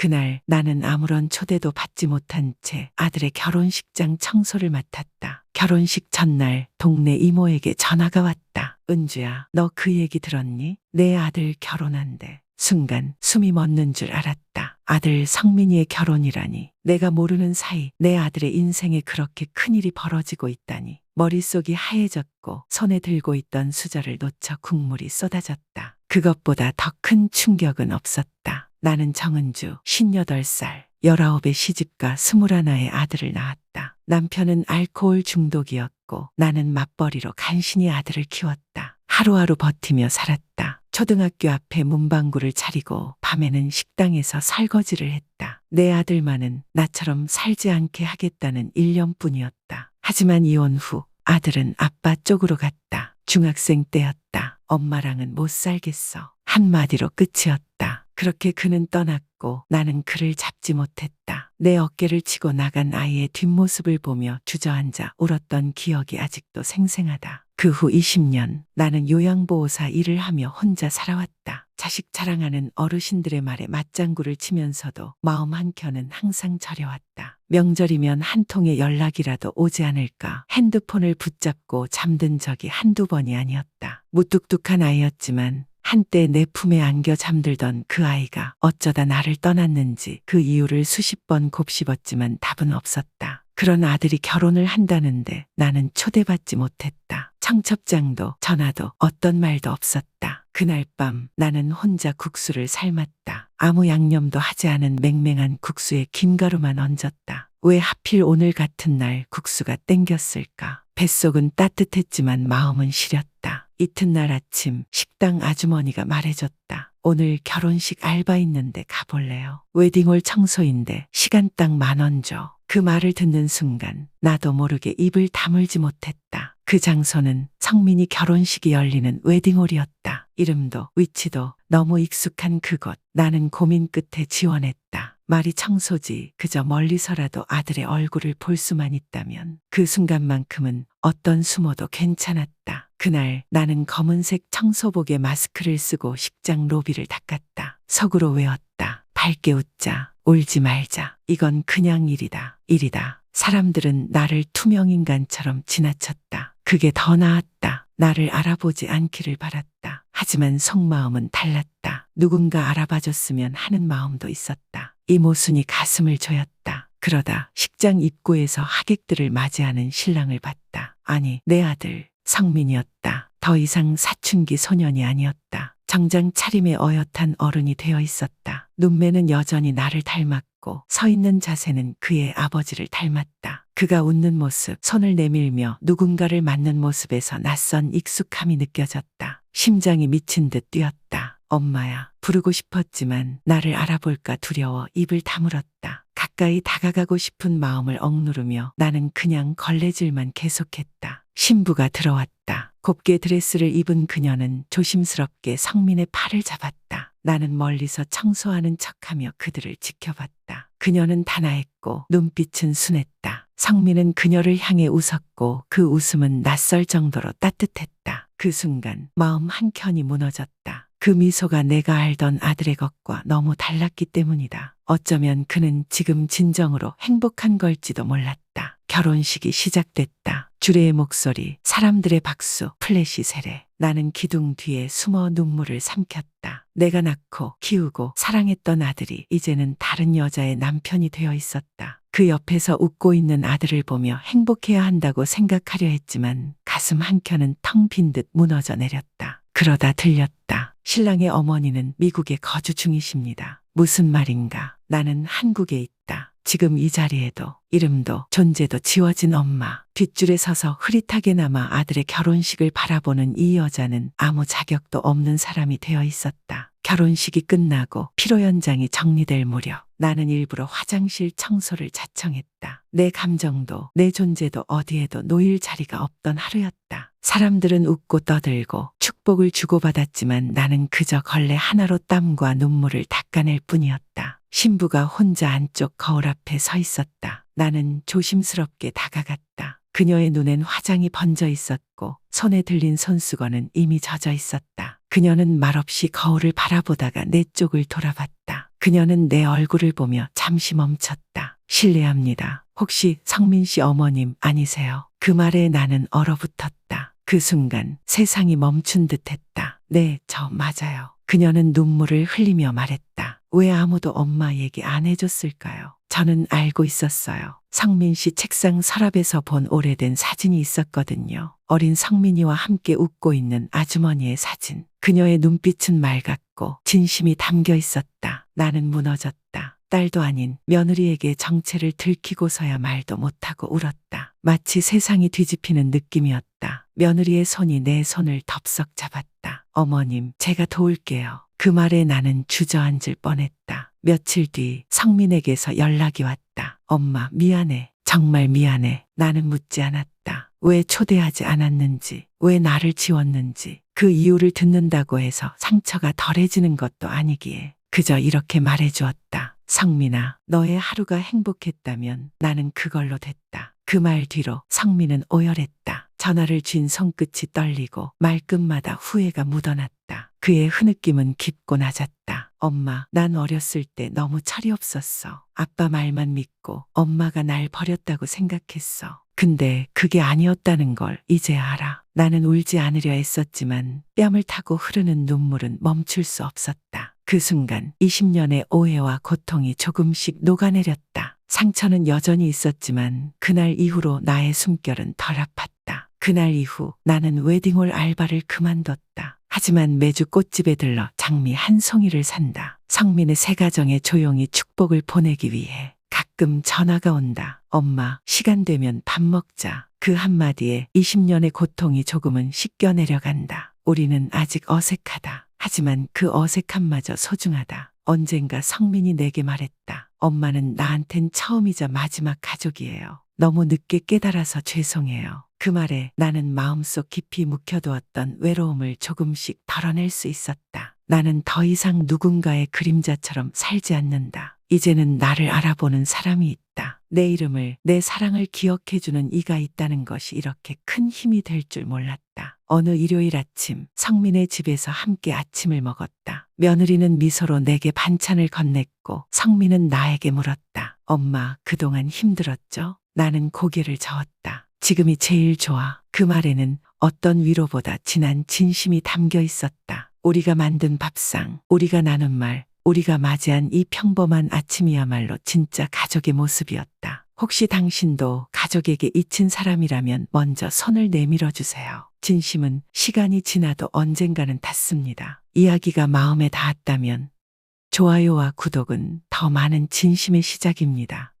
그날 나는 아무런 초대도 받지 못한 채 아들의 결혼식장 청소를 맡았다. 결혼식 전날 동네 이모에게 전화가 왔다. 은주야, 너 그 얘기 들었니? 내 아들 결혼한대. 순간 숨이 멎는 줄 알았다. 아들 성민이의 결혼이라니. 내가 모르는 사이 내 아들의 인생에 그렇게 큰일이 벌어지고 있다니. 머릿속이 하얘졌고 손에 들고 있던 수저를 놓쳐 국물이 쏟아졌다. 그것보다 더 큰 충격은 없었다. 나는 정은주 58살, 19의 시집가 21의 아들을 낳았다. 남편은 알코올 중독이었고 나는 맞벌이로 간신히 아들을 키웠다. 하루하루 버티며 살았다. 초등학교 앞에 문방구를 차리고 밤에는 식당에서 설거지를 했다. 내 아들만은 나처럼 살지 않게 하겠다는 일념뿐이었다. 하지만 이혼 후 아들은 아빠 쪽으로 갔다. 중학생 때였다. 엄마랑은 못 살겠어. 한마디로 끝이었다. 그렇게 그는 떠났고 나는 그를 잡지 못했다. 내 어깨를 치고 나간 아이의 뒷모습을 보며 주저앉아 울었던 기억이 아직도 생생하다. 그 후 20년 나는 요양보호사 일을 하며 혼자 살아왔다. 자식 자랑하는 어르신들의 말에 맞장구를 치면서도 마음 한켠은 항상 저려왔다. 명절이면 한 통의 연락이라도 오지 않을까 핸드폰을 붙잡고 잠든 적이 한두 번이 아니었다. 무뚝뚝한 아이였지만 한때 내 품에 안겨 잠들던 그 아이가 어쩌다 나를 떠났는지 그 이유를 수십 번 곱씹었지만 답은 없었다. 그런 아들이 결혼을 한다는데 나는 초대받지 못했다. 청첩장도 전화도 어떤 말도 없었다. 그날 밤 나는 혼자 국수를 삶았다. 아무 양념도 하지 않은 맹맹한 국수에 김가루만 얹었다. 왜 하필 오늘 같은 날 국수가 땡겼을까? 뱃속은 따뜻했지만 마음은 시렸다. 이튿날 아침 식당 아주머니가 말해줬다. 오늘 결혼식 알바 있는데 가볼래요? 웨딩홀 청소인데 시간 딱 10,000원 줘. 그 말을 듣는 순간 나도 모르게 입을 다물지 못했다. 그 장소는 성민이 결혼식이 열리는 웨딩홀이었다. 이름도 위치도 너무 익숙한 그곳. 나는 고민 끝에 지원했다. 말이 청소지 그저 멀리서라도 아들의 얼굴을 볼 수만 있다면 그 순간만큼은 어떤 수모도 괜찮았다. 그날 나는 검은색 청소복에 마스크를 쓰고 식장 로비를 닦았다. 속으로 외웠다. 밝게 웃자. 울지 말자. 이건 그냥 일이다. 사람들은 나를 투명인간처럼 지나쳤다. 그게 더 나았다. 나를 알아보지 않기를 바랐다. 하지만 속마음은 달랐다. 누군가 알아봐줬으면 하는 마음도 있었다. 이모순이 가슴을 조였다. 그러다 식장 입구에서 하객들을 맞이하는 신랑을 봤다. 아니, 내 아들 성민이었다. 더 이상 사춘기 소년이 아니었다. 정장 차림에 어엿한 어른이 되어 있었다. 눈매는 여전히 나를 닮았고 서 있는 자세는 그의 아버지를 닮았다. 그가 웃는 모습, 손을 내밀며 누군가를 맞는 모습에서 낯선 익숙함이 느껴졌다. 심장이 미친 듯 뛰었다. 엄마야. 부르고 싶었지만 나를 알아볼까 두려워 입을 다물었다. 가까이 다가가고 싶은 마음을 억누르며 나는 그냥 걸레질만 계속했다. 신부가 들어왔다. 곱게 드레스를 입은 그녀는 조심스럽게 성민의 팔을 잡았다. 나는 멀리서 청소하는 척하며 그들을 지켜봤다. 그녀는 단아했고 눈빛은 순했다. 성민은 그녀를 향해 웃었고 그 웃음은 낯설 정도로 따뜻했다. 그 순간 마음 한켠이 무너졌다. 그 미소가 내가 알던 아들의 것과 너무 달랐기 때문이다. 어쩌면 그는 지금 진정으로 행복한 걸지도 몰랐다. 결혼식이 시작됐다. 주례의 목소리, 사람들의 박수, 플래시 세례. 나는 기둥 뒤에 숨어 눈물을 삼켰다. 내가 낳고 키우고 사랑했던 아들이 이제는 다른 여자의 남편이 되어 있었다. 그 옆에서 웃고 있는 아들을 보며 행복해야 한다고 생각하려 했지만 가슴 한켠은 텅 빈 듯 무너져 내렸다. 그러다 들렸다. 신랑의 어머니는 미국에 거주 중이십니다. 무슨 말인가? 나는 한국에 있다. 지금 이 자리에도 이름도 존재도 지워진 엄마. 뒷줄에 서서 흐릿하게나마 아들의 결혼식을 바라보는 이 여자는 아무 자격도 없는 사람이 되어 있었다. 결혼식이 끝나고 피로 연장이 정리될 무렵 나는 일부러 화장실 청소를 자청했다. 내 감정도 내 존재도 어디에도 놓일 자리가 없던 하루였다. 사람들은 웃고 떠들고 축복을 주고받았지만 나는 그저 걸레 하나로 땀과 눈물을 닦아낼 뿐이었다. 신부가 혼자 안쪽 거울 앞에 서 있었다. 나는 조심스럽게 다가갔다. 그녀의 눈엔 화장이 번져 있었고 손에 들린 손수건은 이미 젖어 있었다. 그녀는 말없이 거울을 바라보다가 내 쪽을 돌아봤다. 그녀는 내 얼굴을 보며 잠시 멈췄다. 실례합니다. 혹시 성민 씨 어머님 아니세요? 그 말에 나는 얼어붙었다. 그 순간 세상이 멈춘 듯 했다. 네, 저 맞아요. 그녀는 눈물을 흘리며 말했다. 왜 아무도 엄마 얘기 안 해줬을까요? 저는 알고 있었어요. 성민 씨 책상 서랍에서 본 오래된 사진이 있었거든요. 어린 성민이와 함께 웃고 있는 아주머니의 사진. 그녀의 눈빛은 맑았고 진심이 담겨 있었다. 나는 무너졌다. 딸도 아닌 며느리에게 정체를 들키고서야 말도 못하고 울었다. 마치 세상이 뒤집히는 느낌이었다. 며느리의 손이 내 손을 덥석 잡았다. 어머님, 제가 도울게요. 그 말에 나는 주저앉을 뻔했다. 며칠 뒤 성민에게서 연락이 왔다. 엄마, 미안해. 정말 미안해. 나는 묻지 않았다. 왜 초대하지 않았는지, 왜 나를 지웠는지, 그 이유를 듣는다고 해서 상처가 덜해지는 것도 아니기에 그저 이렇게 말해주었다. 성민아, 너의 하루가 행복했다면 나는 그걸로 됐다. 그 말 뒤로 성민은 오열했다. 전화를 쥔 손끝이 떨리고 말끝마다 후회가 묻어났다. 그의 흐느낌은 깊고 낮았다. 엄마, 난 어렸을 때 너무 철이 없었어. 아빠 말만 믿고 엄마가 날 버렸다고 생각했어. 근데 그게 아니었다는 걸 이제 알아. 나는 울지 않으려 애썼지만 뺨을 타고 흐르는 눈물은 멈출 수 없었다. 그 순간 20년의 오해와 고통이 조금씩 녹아내렸다. 상처는 여전히 있었지만 그날 이후로 나의 숨결은 덜 아팠다. 그날 이후 나는 웨딩홀 알바를 그만뒀다. 하지만 매주 꽃집에 들러 장미 한 송이를 산다. 성민의 새 가정에 조용히 축복을 보내기 위해 가끔 전화가 온다. 엄마, 시간 되면 밥 먹자. 그 한마디에 20년의 고통이 조금은 씻겨 내려간다. 우리는 아직 어색하다. 하지만 그 어색함마저 소중하다. 언젠가 성민이 내게 말했다. 엄마는 나한텐 처음이자 마지막 가족이에요. 너무 늦게 깨달아서 죄송해요. 그 말에 나는 마음속 깊이 묵혀두었던 외로움을 조금씩 덜어낼 수 있었다. 나는 더 이상 누군가의 그림자처럼 살지 않는다. 이제는 나를 알아보는 사람이 있다. 내 이름을, 내 사랑을 기억해주는 이가 있다는 것이 이렇게 큰 힘이 될 줄 몰랐다. 어느 일요일 아침, 성민의 집에서 함께 아침을 먹었다. 며느리는 미소로 내게 반찬을 건넸고 성민은 나에게 물었다. 엄마, 그동안 힘들었죠? 나는 고개를 저었다. 지금이 제일 좋아. 그 말에는 어떤 위로보다 진한 진심이 담겨 있었다. 우리가 만든 밥상, 우리가 나눈 말, 우리가 맞이한 이 평범한 아침이야말로 진짜 가족의 모습이었다. 혹시 당신도 가족에게 잊힌 사람이라면 먼저 손을 내밀어 주세요. 진심은 시간이 지나도 언젠가는 닿습니다. 이야기가 마음에 닿았다면 좋아요와 구독은 더 많은 진심의 시작입니다.